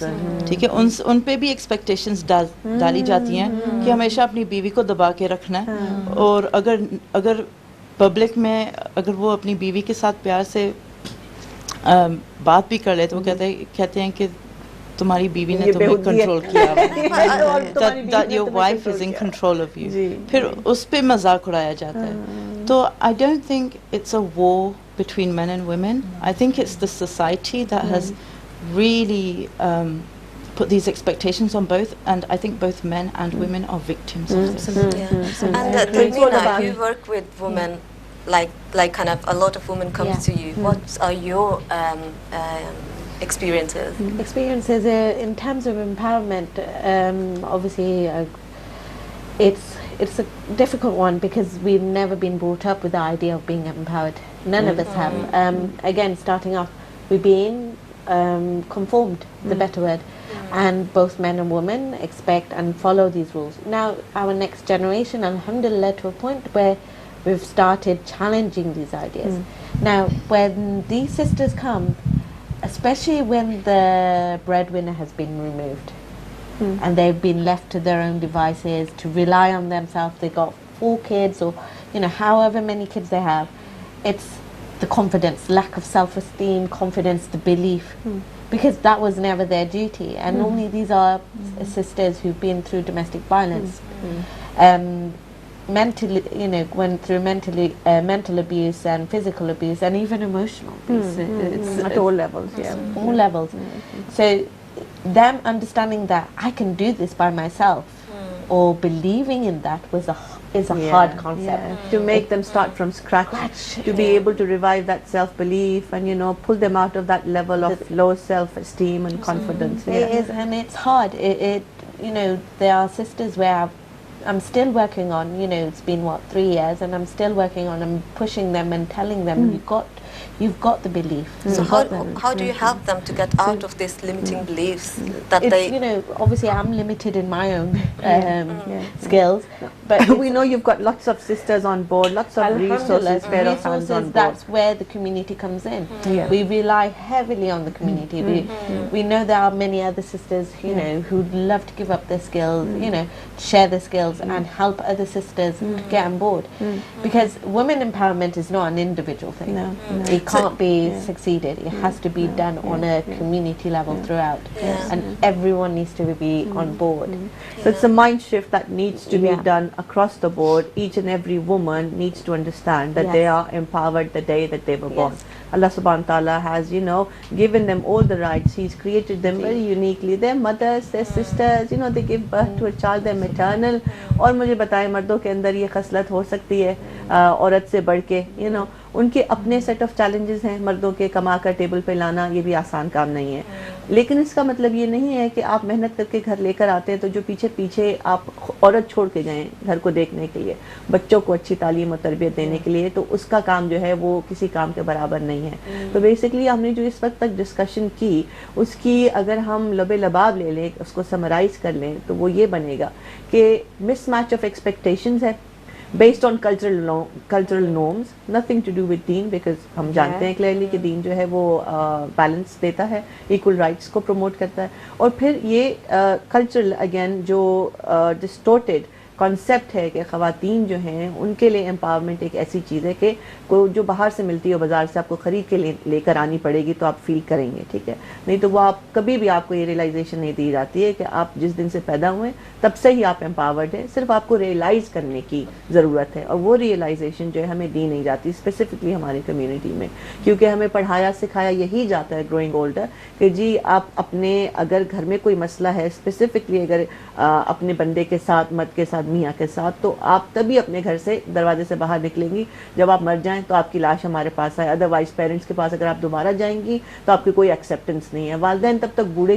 ٹھیک ہے. ان پہ بھی ایکسپیکٹیشنز ڈالی جاتی ہیں کہ ہمیشہ اپنی بیوی کو دبا کے رکھنا ہے, اور اگر پبلک میں اگر وہ اپنی بیوی کے ساتھ پیار سے بات بھی کر لے تو وہ کہتے ہیں کہ تمہاری بیوی نے تمہیں کنٹرول کیا, your wife is in control of you. پھر اس پہ مذاق اڑایا جاتا ہے. تو I don't think it's a war between men and women. I think it's the society that has really put these expectations on both, and I think both men and women are victims of this. And Tarmeena, you work with women, like kind of a lot of women comes to you. What are your experiences? Experiences in terms of empowerment, obviously it's a difficult one because we've never been brought up with the idea of being empowered. None of us have. Again, starting off, we've been conformed, the better word, and both men and women expect and follow these rules. Now our next generation, alhamdulillah, to a point where we've started challenging these ideas. Now when these sisters come, especially when the breadwinner has been removed and they've been left to their own devices to rely on themselves, they got 4 kids or however many kids they have, it's the confidence, lack of self-esteem, confidence, the belief, because that was never their duty. And normally these are sisters who've been through domestic violence, mentally, went through mental abuse and physical abuse and even emotional abuse. At all levels, all levels. So them understanding that I can do this by myself, or believing in that is a hard concept. To make them start from scratch, to be able to revive that self-belief and pull them out of that level of low self-esteem and confidence. It is, and it's hard. There are sisters where I'm still working on, it's been 3 years, and I'm still working on and pushing them and telling them you've got the belief. So how do you help them to get out of these limiting beliefs that obviously I'm limited in my own skills, but we know you've got lots of sisters on board, lots of resources, that's where the community comes in. We rely heavily on the community. We know there are many other sisters, who'd love to give up their skills, share their skills and help other sisters to get on board, because women empowerment is not an individual thing. It can't be succeeded. It has to be done on a community level throughout, and everyone needs to be on board. So it's a mind shift that needs to be done across the board. Each and every woman needs to understand that they are empowered the day that they were born. Allah subhanahu wa ta'ala has, given them all the rights. He's created them very uniquely. They're mothers, they're sisters, they give birth to a child, they're maternal. اور مجھے بتائیں مردوں کے اندر یہ خصلت ہو سکتی ہے عورت سے بڑھ کے, ان کے اپنے سیٹ آف چیلنجز ہیں. مردوں کے کما کر ٹیبل پہ لانا یہ بھی آسان کام نہیں ہے, لیکن اس کا مطلب یہ نہیں ہے کہ آپ محنت کر کے گھر لے کر آتے ہیں تو جو پیچھے آپ عورت چھوڑ کے جائیں گھر کو دیکھنے کے لیے, بچوں کو اچھی تعلیم و تربیت دینے کے لیے, تو اس کا کام جو ہے وہ کسی کام کے برابر نہیں ہے. تو بیسکلی ہم نے جو اس وقت تک ڈسکشن کی, اس کی اگر ہم لب لباب لے لیں, اس کو سمرائز کر لیں, تو وہ یہ بنے گا کہ مس میچ آف ایکسپیکٹیشنز ہے based on cultural norms, nothing to do with deen, because ہم جانتے ہیں clearly کہ دین جو ہے وہ بیلنس دیتا ہے, equal rights کو promote کرتا ہے. اور پھر یہ cultural again جو distorted کانسیپٹ ہے کہ خواتین جو ہیں ان کے لیے امپاورمنٹ ایک ایسی چیز ہے کہ کوئی جو باہر سے ملتی ہے بازار سے آپ کو خرید کے لے کر آنی پڑے گی تو آپ فیل کریں گے, ٹھیک ہے, نہیں تو وہ آپ کبھی بھی آپ کو یہ ریئلائزیشن نہیں دی جاتی ہے کہ آپ جس دن سے پیدا ہوئے تب سے ہی آپ امپاورڈ ہیں. صرف آپ کو ریئلائز کرنے کی ضرورت ہے, اور وہ ریئلائزیشن جو ہے ہمیں دی نہیں جاتی اسپیسیفکلی ہماری کمیونٹی میں, کیونکہ ہمیں پڑھایا سکھایا یہی جاتا ہے گروئنگ اولڈر کہ جی آپ اپنے اگر گھر میں کوئی مسئلہ ہے اسپیسیفکلی اگر اپنے بندے کے ساتھ مرد کے ساتھ ساتھ میاں کے ساتھ, تو آپ تبھی اپنے گھر سے دروازے سے باہر نکلیں گی جب آپ مر جائیں تو آپ کی لاش ہمارے پاس آئے. ادروائز پیرنٹس کے پاس اگر آپ دوبارہ جائیں گی تو آپ کی کوئی ایکسیپٹنس نہیں ہے. والدین تب تک بوڑھے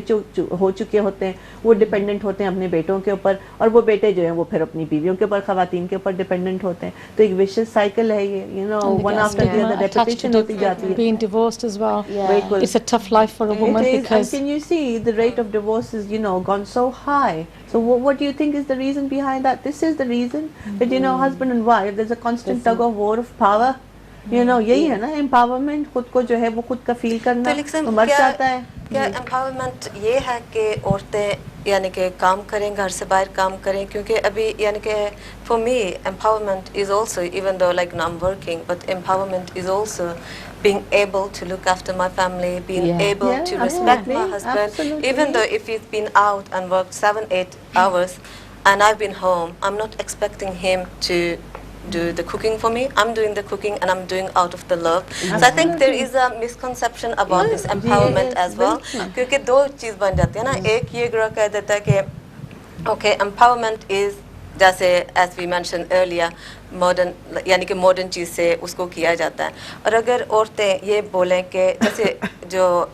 ہو چکے ہوتے ہیں, وہ ڈپینڈنٹ ہوتے ہیں اپنے بیٹوں کے اوپر, اور وہ بیٹے جو ہیں وہ پھر اپنی بیویوں کے اوپر, خواتین کے اوپر ڈپینڈنٹ ہوتے ہیں. تو ایک ویشیس سائیکل ہے یہ, you know, And they won get after the stigma other attached to repetition ہوتی جاتی ہے. being divorced as well. بالکل. It's a tough life for a woman It is, and because can you see the rate of divorce is, you know, gone so high. So what do you think is the reason behind that? This is the reason that, you know, husband and wife, there's a constant tug of war of power. You know, یہی ہے نا empowerment, خود کو جو ہے وہ خود کا فیل کرنا, تو وہ مر جاتا ہے. کیا امپاورمنٹ یہ ہے کہ عورتیں یعنی کہ کام کریں, گھر سے باہر کام کریں, کیونکہ ابھی یعنی کہ for me empowerment is also, even though like no am working, but empowerment is also being able to look after my family, being able to respect my husband, even though if he's been out and worked 7-8 hours and I've been home, I'm not expecting him to do the cooking for me. I'm doing the cooking and I'm doing out of the love. So I think there is a misconception about this empowerment as well. کیونکہ دو چیز بن جاتی ہے نا, ایک یہ گروہ کہہ دیتا ہے کہ okay, empowerment is جیسے as we mentioned earlier modern, یعنی کہ ماڈرن چیز سے اس کو کیا جاتا ہے. اور اگر عورتیں یہ بولیں کہ جیسے جو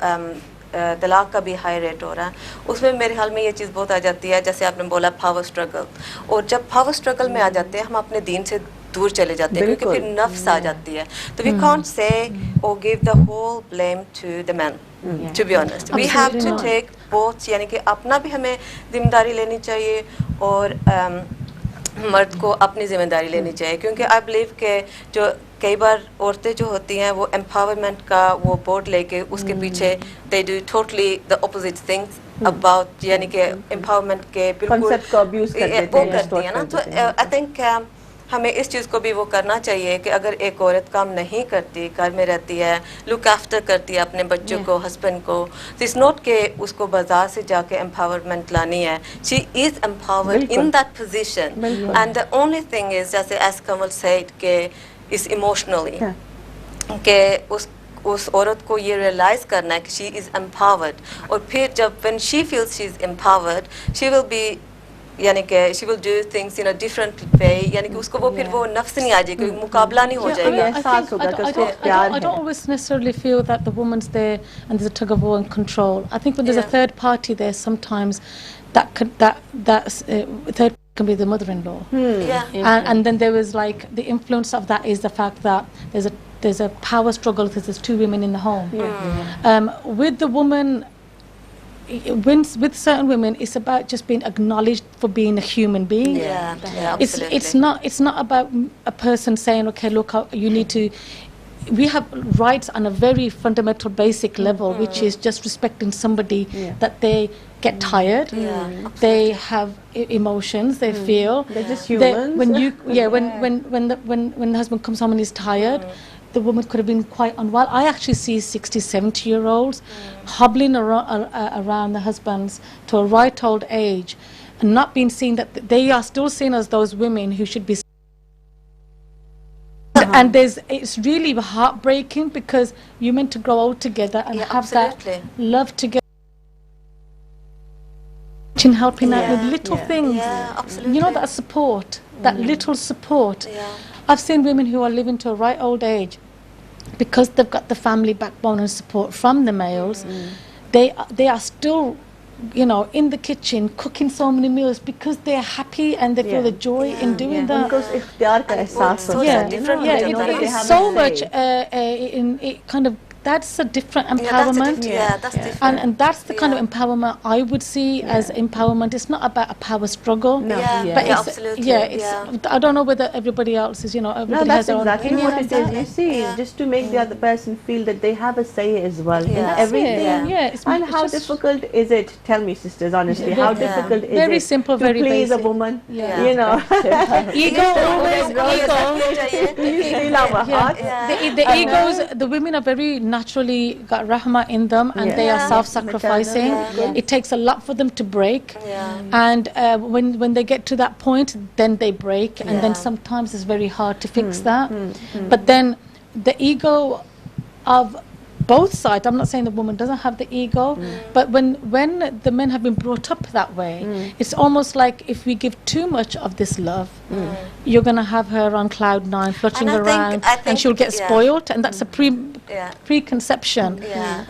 طلاق کا بھی ہائی ریٹ ہو رہا ہے, اس میں میرے خیال میں یہ چیز بہت آ جاتی ہے, جیسے آپ نے بولا پاور اسٹرگل, اور جب پاور اسٹرگل میں آ جاتے ہیں ہم اپنے دین سے دور چلے جاتے ہیں, کیونکہ پھر نفس آ جاتی ہے. تو we can't say or give the whole blame to the men, to be honest. We have to take both, یعنی کہ اپنا بھی ہمیں ذمہ داری لینی چاہیے اور مرد کو اپنی ذمہ داری لینی چاہیے, کیونکہ آئی بلیو کہ جو کئی بار عورتیں جو ہوتی ہیں وہ امپاورمنٹ کا وہ بورڈ لے کے اس کے پیچھے they do totally the opposite things about, یعنی کہ امپاورمنٹ کے بالکل کنسپٹ کو ابیوز کر دیتے وہ ہیں, کرتی ہیں نا. تو آئی تھنک ہمیں اس چیز کو بھی وہ کرنا چاہیے کہ اگر ایک عورت کام نہیں کرتی, گھر میں رہتی ہے, لک آفٹر کرتی ہے اپنے بچوں کو, ہسبینڈ کو, تو اٹس ناٹ کہ اس کو بازار سے جا کے امپاورمنٹ لانی ہے. She is empowered in that position, and the only thing is جیسے ایز کمل سیڈ کہ از ایموشنلی, کہ اس عورت کو یہ ریئلائز کرنا ہے کہ شی از امپاورڈ, اور پھر جب when she feels she is empowered she will be, یعنی کہ she will do things in a different way, یعنی کہ اس کو وہ پھر وہ نفس نہیں آ جائے گا, مقابلہ نہیں ہو جائے گا. I don't always necessarily feel that the woman's there and there's a tug of war and control. I think when there's a third party there, sometimes that third can be the mother-in-law. And then there was like the influence of that is the fact that there's a power struggle because there's two women in the home. With the woman, with certain women, it's about just being acknowledged for being a human being. Absolutely. It's not about a person saying, okay, look, you need to. We have rights on a very fundamental, basic level, which is just respecting somebody. That they get tired. They have emotions. They feel. They're just humans. When the husband comes home and he's tired. The woman could have been quite unwell. I actually see 60, 70-year-olds hobbling around the husbands to a right old age and not being seen, that they are still seen as those women who should be. And it's really heartbreaking because you're meant to grow old together and have that love together. And helping out with little things. Absolutely. You know, that support, that little support. I've seen women who are living to a right old age because they've got the family backbone and support from the males. They are still, you know, in the kitchen cooking so many meals because they're happy and they feel the joy in doing that. Because اختیار کا احساس ہوتا ہے. It's so much in it kind of. That's a different empowerment. That's different. And that's the kind of empowerment I would see as empowerment. It's not about a power struggle. No. But it's, absolutely. I don't know whether everybody else is, you know, everybody No, has that's their own exactly opinion. what it is. You see, just to make the other person feel that they have a say as well in That's everything. it. And how difficult is it? Tell me, sisters, honestly, how difficult is Very it simple, to very please a basic. woman? Yeah. You know, Ego, always ego. you still have a heart. The egos, the women are very naturally got rahma in them, and they are self-sacrificing. It takes a lot for them to break, and when they get to that point, then they break, and then sometimes it's very hard to fix that. But then the ego of both sides. I'm not saying the woman doesn't have the ego, but when the men have been brought up that way, it's almost like if we give too much of this love, you're going to have her on cloud 9 floating And around, I think, and she'll get yeah. spoiled, and that's a Yeah. preconception Yeah.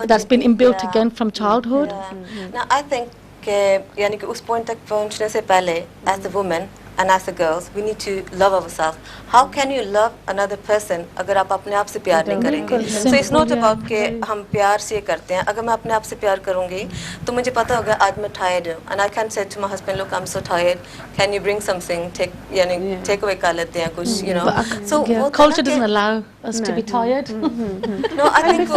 that's been inbuilt Yeah. again from childhood. Yeah. Now I think यानी कि उस point तक पहुंचने से पहले as a woman and as a girls we need to love ourselves. How can you love another person अगर आप अपने आप से प्यार नहीं करेंगे? So it's not about कि हम प्यार से ये करते हैं. अगर मैं अपने आप से प्यार करूँगी तो मुझे पता होगा आज मैं tired हूँ and I can say to my husband, look, I'm so tired. Can you bring something? Take away खा लेते हैं कुछ, you know. So Culture doesn't allow us to be tired. No, I think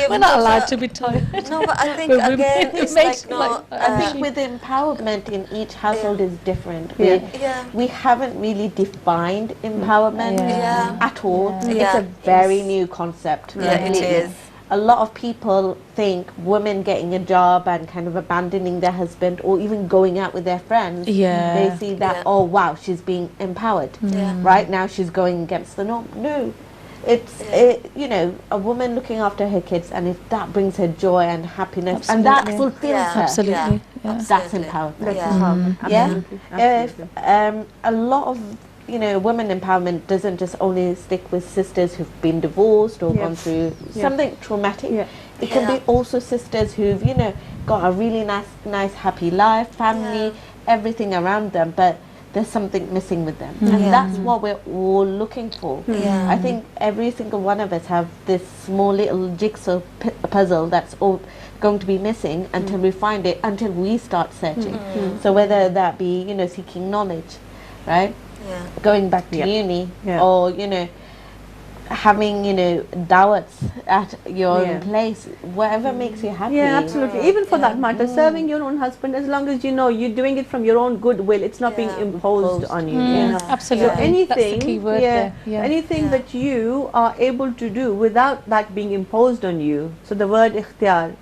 We're not allowed to be tired. No, but I think We're women. again It it's makes like no. I think with empowerment in each household is different. Yeah. We haven't really defined empowerment Yeah. at all. Yeah. It's a very new concept. Yeah, it completely. is. A lot of people think women getting a job and kind of abandoning their husband or even going out with their friends, Yeah. they see that, Yeah. oh wow, she's being empowered. Yeah. Right now she's going against the norm. No. It's, you know, a woman looking after her kids, and if that brings her joy and happiness, and that Absolutely. fulfills Yeah. her, Absolutely. Yeah. that's Absolutely. empowerment. Yeah. Yeah. Absolutely. If a lot of women empowerment doesn't just only stick with sisters who've been divorced or gone through something traumatic. It can be also sisters who've got a really nice happy life, family, everything around them, but there's something missing with them, and that's what we're all looking for. I think every single one of us have this small little jigsaw puzzle that's all going to be missing until we find it, until we start searching. So whether that be seeking knowledge, right? Yeah. Going back to uni, or having dawats at your own place, whatever makes you happy. Yeah, absolutely. Even for that matter, serving your own husband, as long as you're doing it from your own goodwill, it's not being imposed on you. you know. Absolutely. So anything, That's the key word there. Yeah. anything that you are able to do without that being imposed on you. So the word ikhtiyar,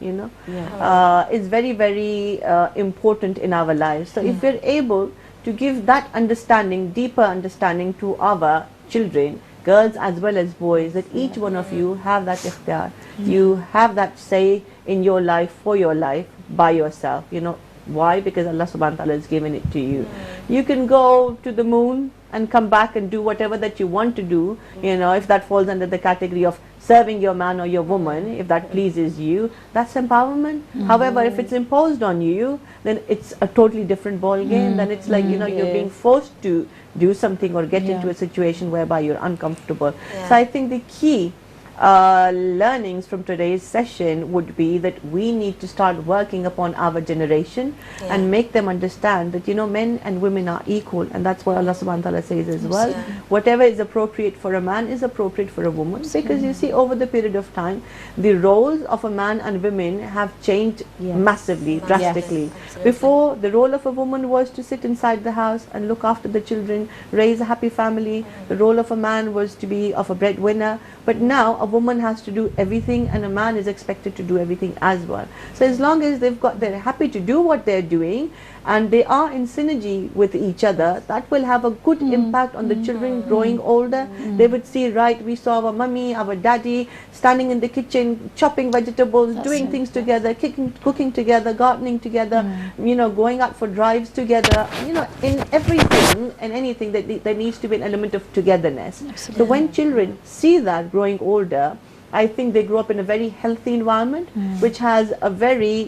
is very, very important in our lives. So if we're able to give that understanding, deeper understanding to our children, girls as well as boys, that each one of you have that ikhtiyar. You have that say in your life, for your life, by yourself. Why? Because Allah subhanahu wa ta'ala has given it to you. You can go to the moon and come back and do whatever that you want to do, if that falls under the category of serving your man or your woman, if that pleases you, that's empowerment. However, if it's imposed on you, then it's a totally different ball game. Then it's like, you're being forced to do something or get into a situation whereby you're uncomfortable. So I think the key learnings from today's session would be that we need to start working upon our generation and make them understand that men and women are equal, and that's what Allah subhanahu wa ta'ala says as well. Whatever is appropriate for a man is appropriate for a woman, because you see, over the period of time, the roles of a man and women have changed massively, drastically. Before, the role of a woman was to sit inside the house and look after the children, raise a happy family. The role of a man was to be of a breadwinner. But now a woman has to do everything, and a man is expected to do everything as well. So as long as they're happy to do what they're doing, and they are in synergy with each other, that will have a good impact on the children growing older. They would see, right, we saw our mummy, our daddy standing in the kitchen, chopping vegetables, doing things together, cooking together, gardening together, going out for drives together. In everything and anything, there needs to be an element of togetherness. So when children see that growing older, I think they grow up in a very healthy environment, which has a very,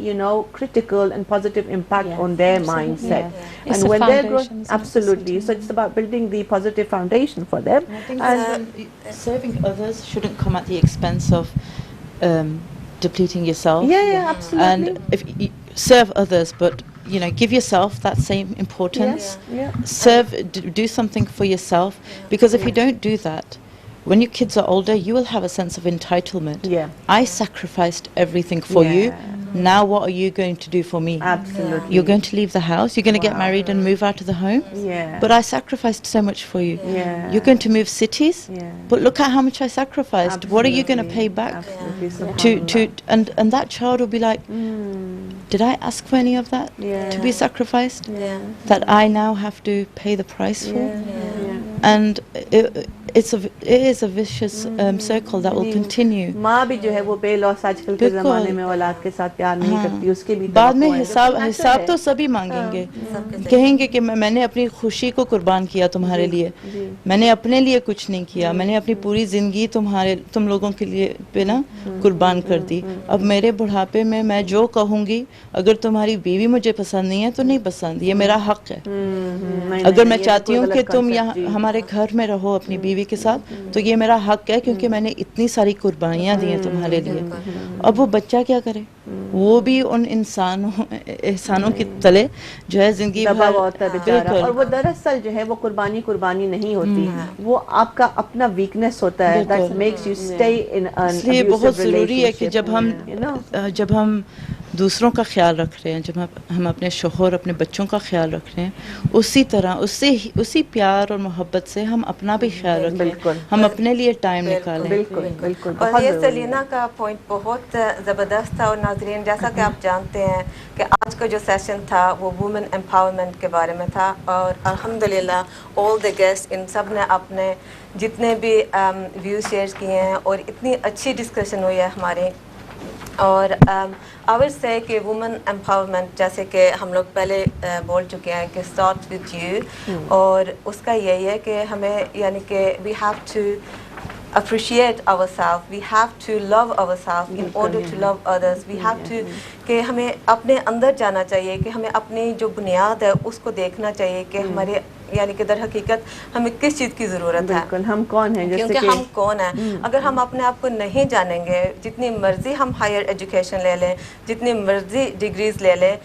critical and positive impact on their mindset. It's And a when they're foundation, absolutely, so it's about building the positive foundation for them. I think And serving others shouldn't come at the expense of depleting yourself. absolutely. And if you serve others, but give yourself that same importance. Do something for yourself, because if you don't do that, when your kids are older, you will have a sense of entitlement. I sacrificed everything for you. Now what are you going to do for me? Absolutely. You're going to leave the house, you're going to get married and move out of the home. But I sacrificed so much for you. You're going to move cities, but look at how much I sacrificed. What are you going to pay back? And that child will be like, did I ask for any of that to be sacrificed? That I now have to pay the price for? and it is a vicious circle that will continue. ماں بھی جو ہے وہ بے loss آج کل کے زمانے میں اولاد کے ساتھ پیار نہیں کرتی, اس کے بھی بعد میں حساب تو سبھی مانگیں گے, کہیں گے کہ میں نے اپنی خوشی کو قربان کیا تمہارے لیے, میں نے اپنے لیے کچھ نہیں کیا, میں نے اپنی پوری زندگی تم لوگوں کے لیے پہ نا قربان کر دی. اب میرے بڑھاپے میں میں جو کہوں گی, اگر تمہاری بیوی مجھے پسند نہیں ہے تو نہیں پسند, یہ میرا حق ہے. اگر میں چاہتی ہوں کہ تم یہاں ہمارے گھر میں رہو اپنی بیوی کے ساتھ, تو یہ میرا حق ہے, کیونکہ میں نے اتنی ساری قربانیاں دی ہیں تمہارے لیے. اب وہ بچہ کیا کرے, وہ بھی ان احسانوں کے تلے جو ہے زندگی دبا بھر, ہوا ہوتا ہے بیچارہ, اور وہ دراصل جو ہے وہ قربانی نہیں ہوتی, وہ آپ کا اپنا ویکنس ہوتا ہے, that makes you stay in an اس لیے بہت abusive ضروری ہے کہ relationship. جب ہم دوسروں کا خیال رکھ رہے ہیں, جب ہم اپنے شوہر اپنے بچوں کا خیال رکھ رہے ہیں, اسی طرح اسی پیار اور محبت سے ہم اپنا بھی خیال رکھیں, ہم اپنے لیے ٹائم نکالیں. بالکل بالکل. اور یہ سلینا کا پوائنٹ بہت زبردست تھا. اور ناظرین, جیسا کہ آپ جانتے ہیں کہ آج کا جو سیشن تھا وہ وومن امپاورمنٹ کے بارے میں تھا, اور الحمدللہ آل دی گیسٹ ان سب نے اپنے جتنے بھی ویوز شیئر کیے ہیں, اور اتنی اچھی ڈسکشن ہوئی ہے ہماری. اور I would say کہ وومن امپاورمنٹ, جیسے کہ ہم لوگ پہلے بول چکے ہیں کہ اسٹارٹ وتھ یو, اور اس کا یہی ہے کہ ہمیں یعنی کہ we have to appreciate ourselves, we have to love ourselves in order to love others, we have to کہ ہمیں اپنے اندر جانا چاہیے, کہ ہمیں اپنی جو بنیاد ہے اس کو دیکھنا چاہیے کہ ہمارے یعنی کہ در حقیقت ہمیں کس چیز کی ضرورت ہے, ہم کون ہیں, کیونکہ ہم کون ہیں. اگر ہم اپنے آپ کو نہیں جانیں گے, جتنی مرضی ہم ہائر ایجوکیشن لے لیں, جتنی مرضی ڈگریز لے لیں,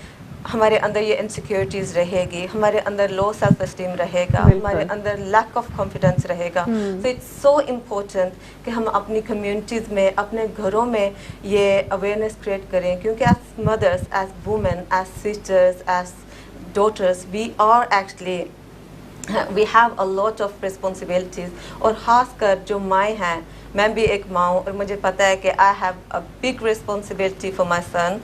ہمارے اندر یہ انسیکیورٹیز رہے گی, ہمارے اندر لو سیلف اسٹیم رہے گا, ہمارے اندر لیک آف کانفیڈنس رہے گا. سو اٹس سو امپورٹنٹ کہ ہم اپنی کمیونٹیز میں, اپنے گھروں میں یہ اویئرنیس کریٹ کریں, کیونکہ as mothers, as women, as sisters, as daughters, we have a lot of responsibilities. اور خاص کر جو مائیں ہیں, میں بھی ایک ماں ہوں, اور مجھے پتہ ہے کہ I have a big responsibility for my son.